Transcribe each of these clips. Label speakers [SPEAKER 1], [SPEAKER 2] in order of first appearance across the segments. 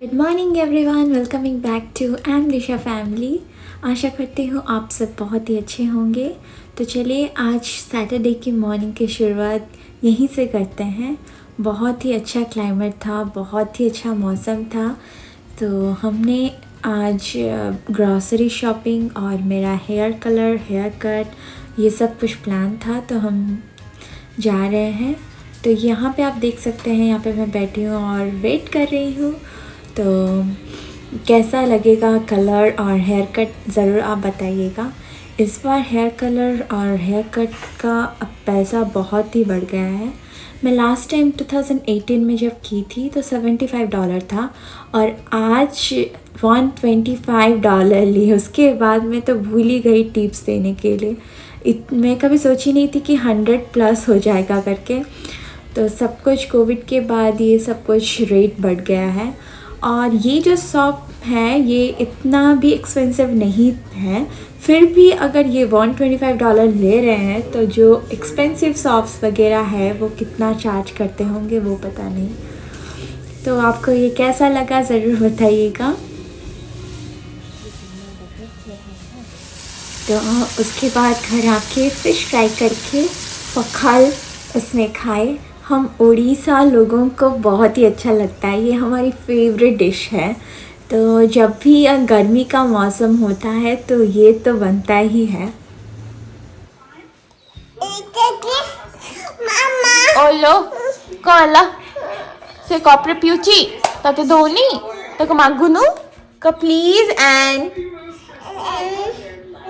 [SPEAKER 1] Good morning everyone, welcoming back to Disha family. आशा करती हूँ आप सब बहुत ही अच्छे होंगे। तो चलिए आज सैटरडे की मॉर्निंग की शुरुआत यहीं से करते हैं। बहुत ही अच्छा क्लाइमेट था, बहुत ही अच्छा मौसम था। तो हमने आज ग्रॉसरी शॉपिंग और मेरा हेयर कलर, हेयर कट ये सब कुछ प्लान था, तो हम जा रहे हैं। तो यहाँ पे आप देख सकते हैं, यहाँ पे मैं बैठी हूँ और वेट कर रही हूँ। तो कैसा लगेगा कलर और हेयर कट ज़रूर आप बताइएगा। इस बार हेयर कलर और हेयर कट का अब पैसा बहुत ही बढ़ गया है। मैं लास्ट टाइम 2018 में जब की थी तो $75 था और आज $125 लिए। उसके बाद मैं तो भूल ही गई टिप्स देने के लिए। मैं कभी सोची नहीं थी कि 100+ हो जाएगा करके। तो सब कुछ कोविड के बाद ये सब कुछ रेट बढ़ गया है। और ये जो शॉप है ये इतना भी एक्सपेंसिव नहीं है, फिर भी अगर ये $125 ले रहे हैं तो जो एक्सपेंसिव शॉप्स वगैरह है वो कितना चार्ज करते होंगे वो पता नहीं। तो आपको ये कैसा लगा ज़रूर बताइएगा। तो उसके बाद घर आके फ़िश फ्राई करके पखाल उसमें खाए। हम उड़ीसा लोगों को बहुत ही अच्छा लगता है, ये हमारी फेवरेट डिश है। तो जब भी गर्मी का मौसम होता है तो ये तो बनता ही है।
[SPEAKER 2] Olo, koala. Se copre piuci. Tate doni. Tako magunu. Ka please and.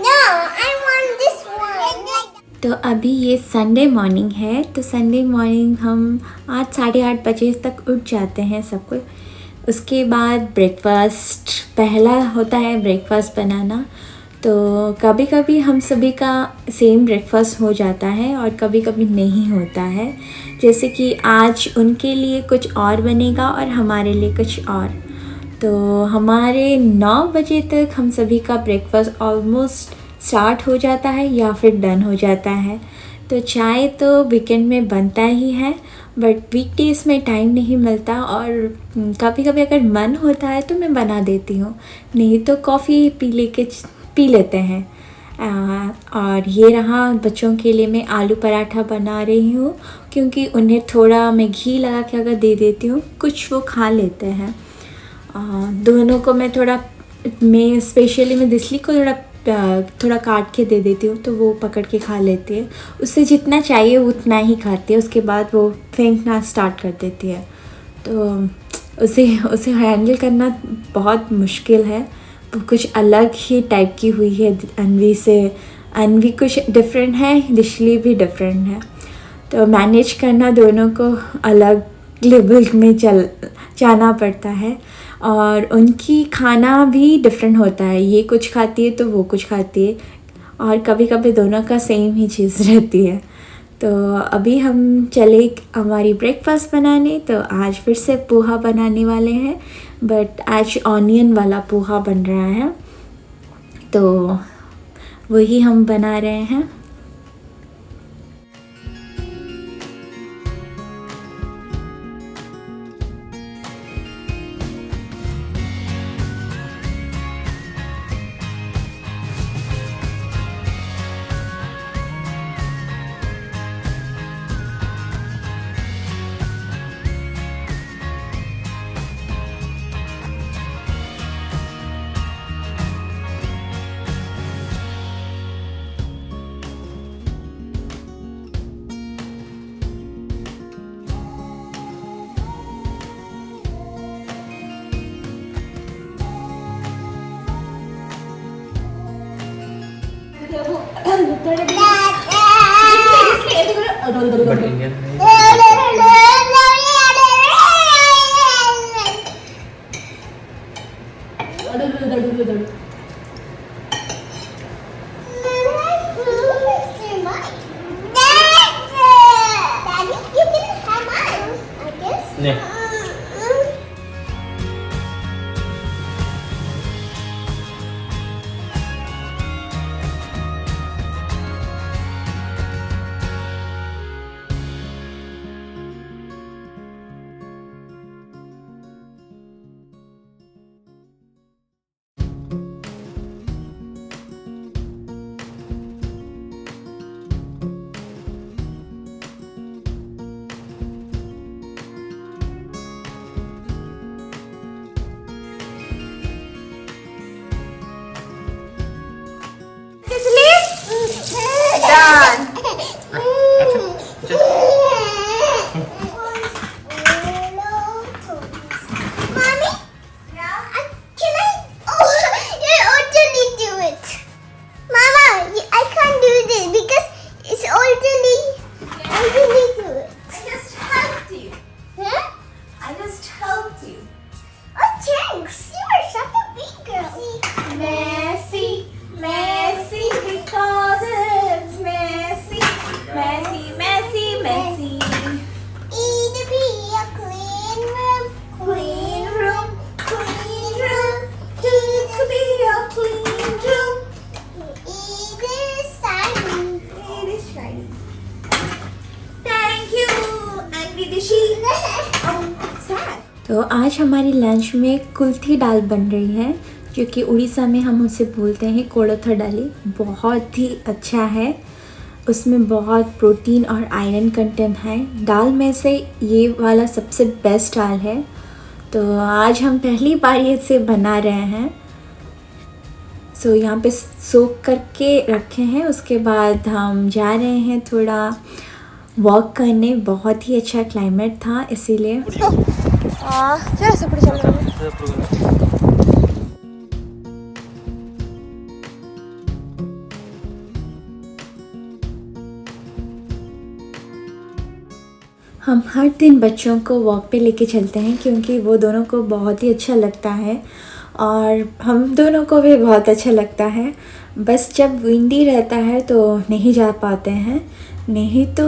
[SPEAKER 3] No, I want this one.
[SPEAKER 1] तो अभी ये संडे मॉर्निंग है, तो संडे मॉर्निंग हम 8 साढ़े 8 बजे तक उठ जाते हैं सब कुछ। उसके बाद ब्रेकफास्ट पहला होता है, ब्रेकफास्ट बनाना। तो कभी कभी हम सभी का सेम ब्रेकफास्ट हो जाता है और कभी कभी नहीं होता है। जैसे कि आज उनके लिए कुछ और बनेगा और हमारे लिए कुछ और। तो हमारे 9 बजे तक हम सभी का ब्रेकफास्ट ऑलमोस्ट स्टार्ट हो जाता है या फिर डन हो जाता है। तो चाय तो वीकेंड में बनता ही है, बट वीकडेज़ में टाइम नहीं मिलता और कभी कभी अगर मन होता है तो मैं बना देती हूँ, नहीं तो कॉफ़ी पी लेते हैं। और ये रहा बच्चों के लिए मैं आलू पराठा बना रही हूँ, क्योंकि उन्हें थोड़ा मैं घी लगा के अगर दे देती हूँ कुछ वो खा लेते हैं। दोनों को मैं स्पेशली मैं दिसली को थोड़ा काट के दे देती हूँ, तो वो पकड़ के खा लेती है। उससे जितना चाहिए उतना ही खाती है, उसके बाद वो फेंकना स्टार्ट कर देती है। तो उसे हैंडल करना बहुत मुश्किल है। वो कुछ अलग ही टाइप की हुई है अनवी से। अनवी कुछ डिफरेंट है, दिशली भी डिफरेंट है। तो मैनेज करना दोनों को अलग लेवल में जाना पड़ता है। और उनकी खाना भी डिफरेंट होता है, ये कुछ खाती है तो वो कुछ खाती है, और कभी कभी दोनों का सेम ही चीज़ रहती है। तो अभी हम चले हमारी ब्रेकफास्ट बनाने। तो आज फिर से पोहा बनाने वाले हैं, बट आज ऑनियन वाला पोहा बन रहा है, तो वही हम बना रहे हैं।
[SPEAKER 3] But Indian नहीं
[SPEAKER 1] तो आज हमारी लंच में कुल्थी दाल बन रही है, जो कि उड़ीसा में हम उसे बोलते हैं कोड़थ डाली। बहुत ही अच्छा है, उसमें बहुत प्रोटीन और आयरन कंटेंट है। दाल में से ये वाला सबसे बेस्ट दाल है। तो आज हम पहली बार इसे बना रहे हैं। सो यहाँ पे सोक करके रखे हैं, उसके बाद हम जा रहे हैं थोड़ा वॉक करने। बहुत ही अच्छा क्लाइमेट था इसीलिए। हम हर दिन बच्चों को वॉक पे लेके चलते हैं क्योंकि वो दोनों को बहुत ही अच्छा लगता है और हम दोनों को भी बहुत अच्छा लगता है। बस जब विंडी रहता है तो नहीं जा पाते हैं, नहीं तो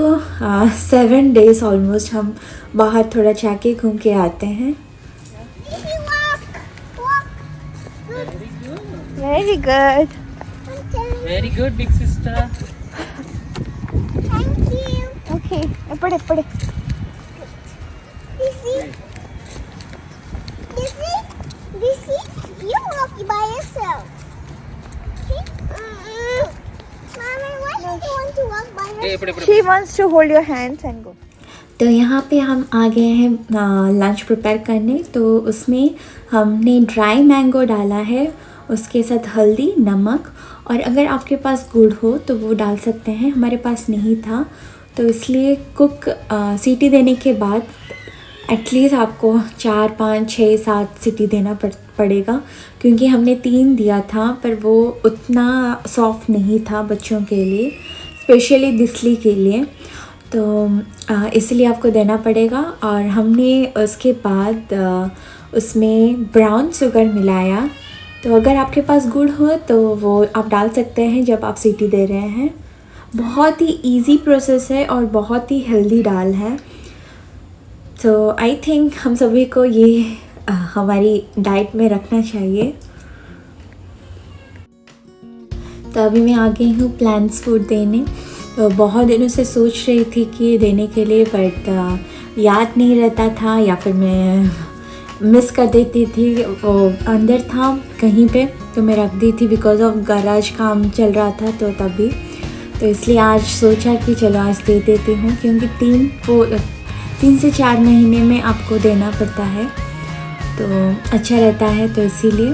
[SPEAKER 1] 7 days ऑलमोस्ट हम बाहर थोड़ा जाके घूम के आते हैं।
[SPEAKER 2] Very good.
[SPEAKER 4] Very good, big sister.
[SPEAKER 3] Thank you.
[SPEAKER 2] Okay, पढ़े पढ़े.
[SPEAKER 3] This is you walk by yourself. Okay? Mommy, why do you want to walk by yourself?
[SPEAKER 2] She wants to hold your hands and go.
[SPEAKER 1] तो यहाँ पे हम आ गए हैं lunch prepare करने। तो उसमें हमने ड्राई मैंगो डाला है, उसके साथ हल्दी, नमक, और अगर आपके पास गुड़ हो तो वो डाल सकते हैं। हमारे पास नहीं था तो इसलिए कुक सीटी देने के बाद एटलीस्ट आपको 4, 5, 6, 7 सीटी देना पड़ेगा, क्योंकि हमने 3 दिया था पर वो उतना सॉफ्ट नहीं था बच्चों के लिए, स्पेशली दिसली के लिए। तो इसलिए आपको देना पड़ेगा। और हमने उसके बाद उसमें ब्राउन शुगर मिलाया। तो अगर आपके पास गुड़ हो तो वो आप डाल सकते हैं जब आप सीटी दे रहे हैं। बहुत ही इजी प्रोसेस है और बहुत ही हेल्दी दाल है। तो आई थिंक हम सभी को ये हमारी डाइट में रखना चाहिए। तो अभी मैं आ गई हूँ प्लांट्स फूड देने। तो बहुत दिनों से सोच रही थी कि देने के लिए, बट याद नहीं रहता था या फिर मैं मिस कर देती थी। वो अंदर था कहीं पे तो मैं रख दी थी, बिकॉज ऑफ गैराज काम चल रहा था तो तभी। तो इसलिए आज सोचा कि चलो आज दे देती हूँ, क्योंकि 3 से 4 महीने में आपको देना पड़ता है तो अच्छा रहता है, तो इसीलिए।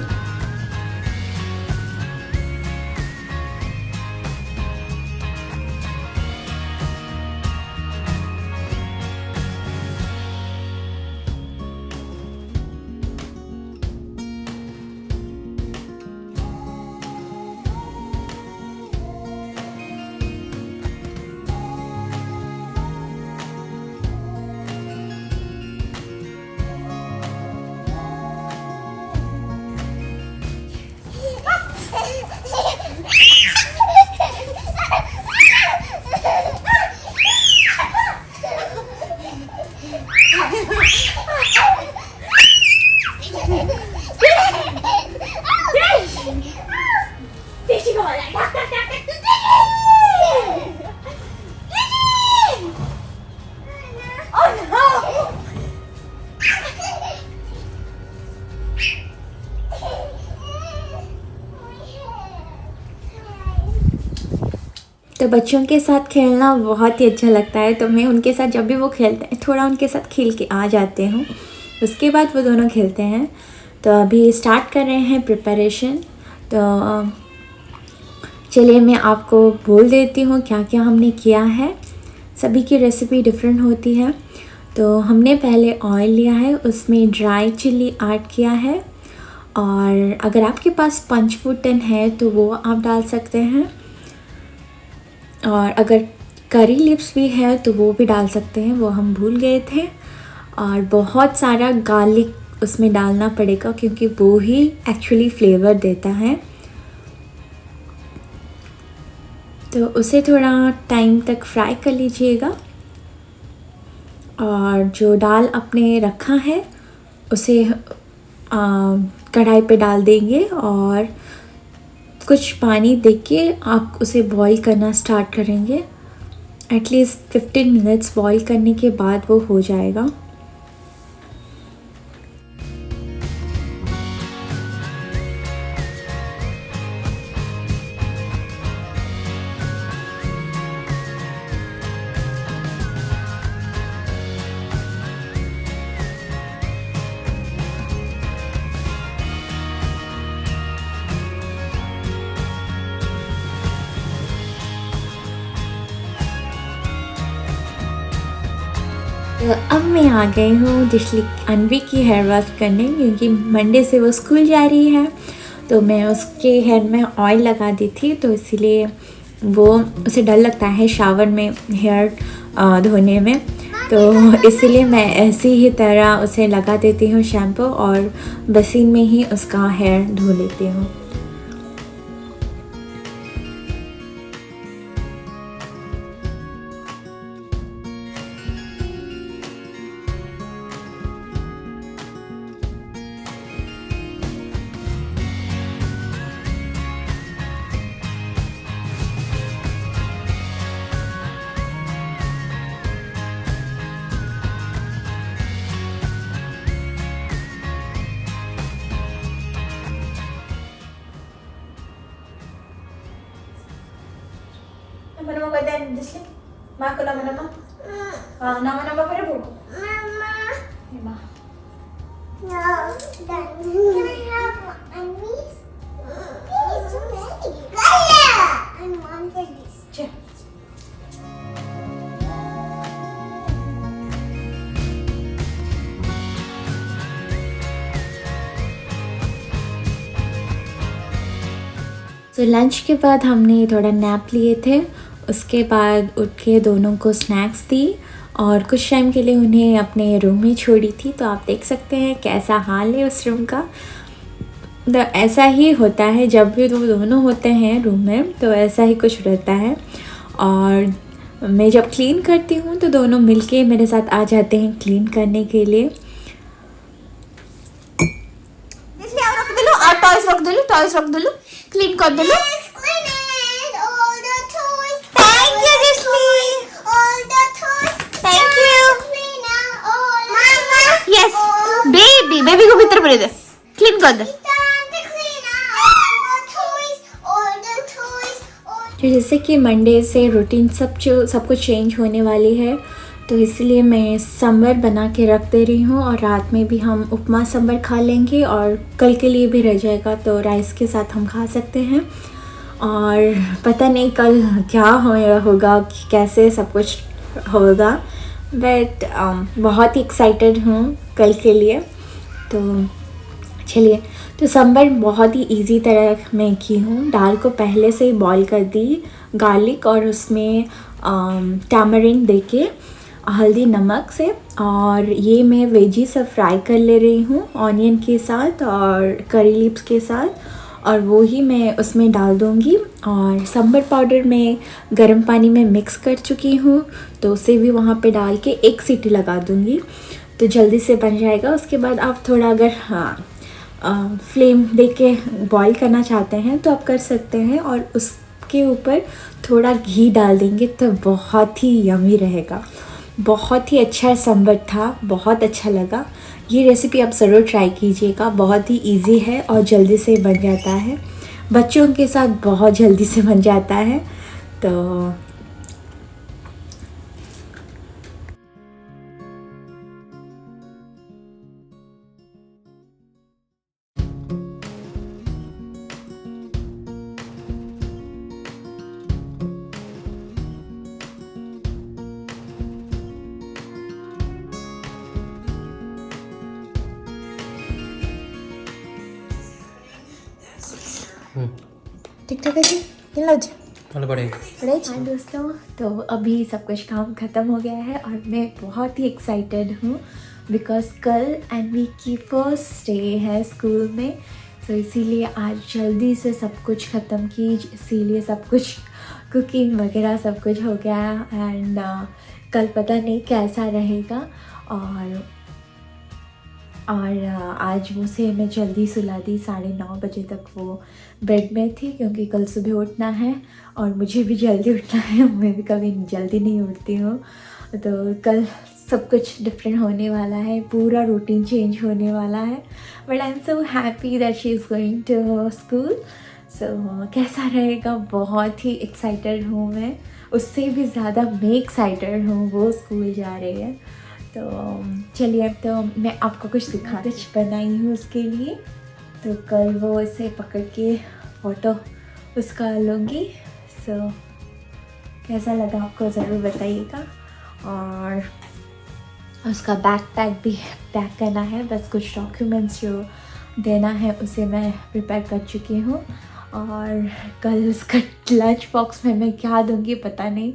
[SPEAKER 1] तो बच्चों के साथ खेलना बहुत ही अच्छा लगता है। तो मैं उनके साथ जब भी वो खेलते हैं थोड़ा उनके साथ खेल के आ जाते हूँ, उसके बाद वो दोनों खेलते हैं। तो अभी स्टार्ट कर रहे हैं प्रिपरेशन। तो चलिए मैं आपको बोल देती हूँ क्या क्या हमने किया है। सभी की रेसिपी डिफरेंट होती है। तो हमने पहले ऑयल लिया है, उसमें ड्राई चिल्ली ऐड किया है, और अगर आपके पास पंचफूटन है तो वो आप डाल सकते हैं, और अगर करी लिप्स भी है तो वो भी डाल सकते हैं, वो हम भूल गए थे। और बहुत सारा गार्लिक उसमें डालना पड़ेगा क्योंकि वो ही एक्चुअली फ्लेवर देता है। तो उसे थोड़ा टाइम तक फ्राई कर लीजिएगा। और जो दाल आपने रखा है उसे कढ़ाई पे डाल देंगे और कुछ पानी देके आप उसे बॉईल करना स्टार्ट करेंगे। एटलीस्ट 15 मिनट्स बॉईल करने के बाद वो हो जाएगा। तो अब मैं आ गई हूँ जिसली अनवी की हेयर वॉश करने, क्योंकि मंडे से वो स्कूल जा रही है। तो मैं उसके हेयर में ऑयल लगा दी थी, तो इसीलिए वो उसे डर लगता है शावर में हेयर धोने में, तो इसीलिए मैं ऐसी ही तरह उसे लगा देती हूँ शैम्पू और मशीन में ही उसका हेयर धो लेती हूँ।
[SPEAKER 2] Nama ka dan Disney. Mako nama nama. Nama para po.
[SPEAKER 3] Mama.
[SPEAKER 2] Ima.
[SPEAKER 3] No. Dad, can I have a niece? It's so many. Lala! I want this.
[SPEAKER 2] Che.
[SPEAKER 1] तो लंच के बाद हमने थोड़ा नैप लिए थे, उसके बाद उठ के दोनों को स्नैक्स दी और कुछ टाइम के लिए उन्हें अपने रूम में छोड़ी थी। तो आप देख सकते हैं कैसा हाल है उस रूम का। तो ऐसा ही होता है जब भी दोनों होते हैं रूम में, तो ऐसा ही कुछ रहता है। और मैं जब क्लीन करती हूँ तो दोनों मिलके मेरे साथ आ जाते हैं क्लीन करने के लिए।
[SPEAKER 2] Disney aur rak dulu. Toys rak dulu. Clean कर dulu.
[SPEAKER 3] Let's clean it. All the toys.
[SPEAKER 2] Thank you, Disney.
[SPEAKER 3] All the toys.
[SPEAKER 2] Thank you.
[SPEAKER 3] Clean out all the Mama.
[SPEAKER 2] Yes. Baby को भीतर भरे दे. Clean कर दे.
[SPEAKER 3] Time to clean out all the toys. All the toys. All
[SPEAKER 1] तो जैसे कि Monday से routine सब कुछ चेंज होने वाली है, तो इसलिए मैं सांभर बना के रख दे रही हूँ। और रात में भी हम उपमा सांभर खा लेंगे और कल के लिए भी रह जाएगा, तो राइस के साथ हम खा सकते हैं। और पता नहीं कल क्या होगा, कैसे सब कुछ होगा, बट बहुत ही एक्साइटेड हूँ कल के लिए। तो चलिए, तो सांभर बहुत ही इजी तरह मैं की हूँ। दाल को पहले से ही बॉईल कर दी, गार्लिक और उसमें टैमरिंड देके हल्दी नमक से, और ये मैं वेजी सब फ्राई कर ले रही हूँ ऑनियन के साथ और करी लीव्स के साथ, और वो ही मैं उसमें डाल दूँगी। और सांभर पाउडर मैं गर्म पानी में मिक्स कर चुकी हूँ, तो उसे भी वहाँ पे डाल के एक सीटी लगा दूँगी, तो जल्दी से बन जाएगा। उसके बाद आप थोड़ा अगर फ्लेम दे के बॉईल करना चाहते हैं तो आप कर सकते हैं, और उसके ऊपर थोड़ा घी डाल देंगे तो बहुत ही यमी रहेगा। बहुत ही अच्छा सांभर था, बहुत अच्छा लगा। ये रेसिपी आप ज़रूर ट्राई कीजिएगा, बहुत ही इजी है और जल्दी से बन जाता है। बच्चों के साथ बहुत जल्दी से बन जाता है। तो
[SPEAKER 2] ठीक ठाक है जी. किन लो जी.
[SPEAKER 4] चलो पड़ेगा।
[SPEAKER 1] हाँ दोस्तों, तो अभी सब कुछ काम ख़त्म हो गया है और मैं बहुत ही एक्साइटेड हूँ, बिकॉज़ कल अनवी की फर्स्ट डे है स्कूल में। तो इसीलिए आज जल्दी से सब कुछ ख़त्म की, इसीलिए सब कुछ कुकिंग वगैरह सब कुछ हो गया। एंड कल पता नहीं कैसा रहेगा। और आज उसे मैं जल्दी सुला दी, 9:30 बजे तक वो बेड में थी, क्योंकि कल सुबह उठना है और मुझे भी जल्दी उठना है। मैं भी कभी जल्दी नहीं उठती हूँ, तो कल सब कुछ डिफरेंट होने वाला है, पूरा रूटीन चेंज होने वाला है। But I am so happy that she is going to school. So कैसा रहेगा, बहुत ही एक्साइटेड हूँ मैं, उससे भी ज़्यादा मैं एक्साइटेड हूँ, वो स्कूल जा रही है। तो चलिए, अब तो मैं आपको कुछ कुछ बनाई हूँ उसके लिए। तो कल वो इसे पकड़ के फ़ोटो उसका लूँगी। सो कैसा लगा आपको ज़रूर बताइएगा। और उसका बैकपैक भी पैक करना है, बस कुछ डॉक्यूमेंट्स जो देना है उसे मैं प्रिपेयर कर चुकी हूँ। और कल उसका लंच बॉक्स में मैं क्या दूँगी पता नहीं,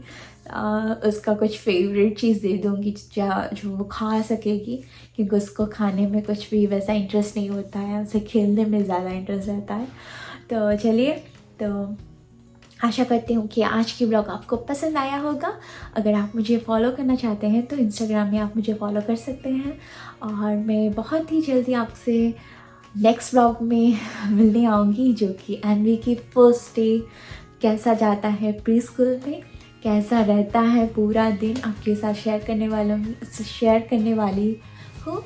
[SPEAKER 1] उसका कुछ फेवरेट चीज़ दे दूँगी जो वो खा सकेगी, क्योंकि उसको खाने में कुछ भी वैसा इंटरेस्ट नहीं होता है, उसे खेलने में ज़्यादा इंटरेस्ट रहता है। तो चलिए, तो आशा करती हूँ कि आज की ब्लॉग आपको पसंद आया होगा। अगर आप मुझे फॉलो करना चाहते हैं तो इंस्टाग्राम में आप मुझे फॉलो कर सकते हैं, और मैं बहुत ही जल्दी आपसे नेक्स्ट ब्लॉग में मिलने आऊँगी, जो कि अन्वी की फर्स्ट डे कैसा जाता है प्री स्कूल में, कैसा रहता है पूरा दिन, आपके साथ शेयर करने वाली हूँ।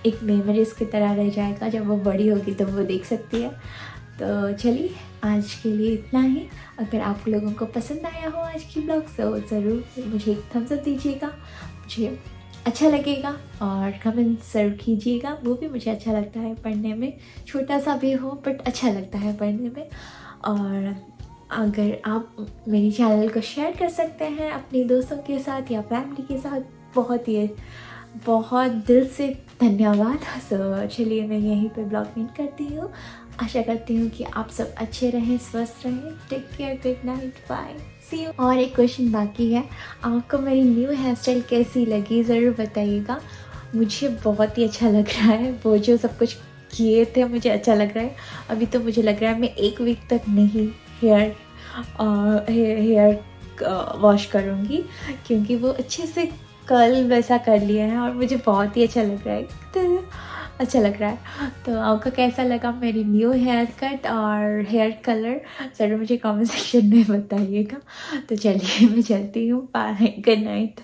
[SPEAKER 1] एक मेमोरीज़ की तरह रह जाएगा, जब वो बड़ी होगी तो वो देख सकती है। तो चलिए, आज के लिए इतना ही। अगर आप लोगों को पसंद आया हो आज की ब्लॉग तो ज़रूर मुझे एक थम्स अप दीजिएगा, मुझे अच्छा लगेगा, और कमेंट ज़रूर कीजिएगा, वो भी मुझे अच्छा लगता है पढ़ने में, छोटा सा भी हो बट अच्छा लगता है पढ़ने में। और अगर आप मेरी चैनल को शेयर कर सकते हैं अपने दोस्तों के साथ या फैमिली के साथ, बहुत दिल से धन्यवाद। सो चलिए, मैं यहीं पे ब्लॉग एंड करती हूँ। आशा करती हूँ कि आप सब अच्छे रहें, स्वस्थ रहें। Take care, good night, bye, see you. और एक क्वेश्चन बाकी है, आपको मेरी न्यू हेयर स्टाइल कैसी लगी ज़रूर बताइएगा। मुझे बहुत ही अच्छा लग रहा है, वो जो सब कुछ किए थे मुझे अच्छा लग रहा है। अभी तो मुझे लग रहा है मैं 1 वीक तक नहीं हेयर वॉश करूँगी, क्योंकि वो अच्छे से कल वैसा कर लिया है और मुझे बहुत ही अच्छा लग रहा है, तो अच्छा लग रहा है। तो आपको कैसा लगा मेरी न्यू हेयर कट और हेयर कलर, ज़रूर मुझे कमेंट सेक्शन में बताइएगा। तो चलिए, मैं चलती हूँ, बाय, गुड नाइट।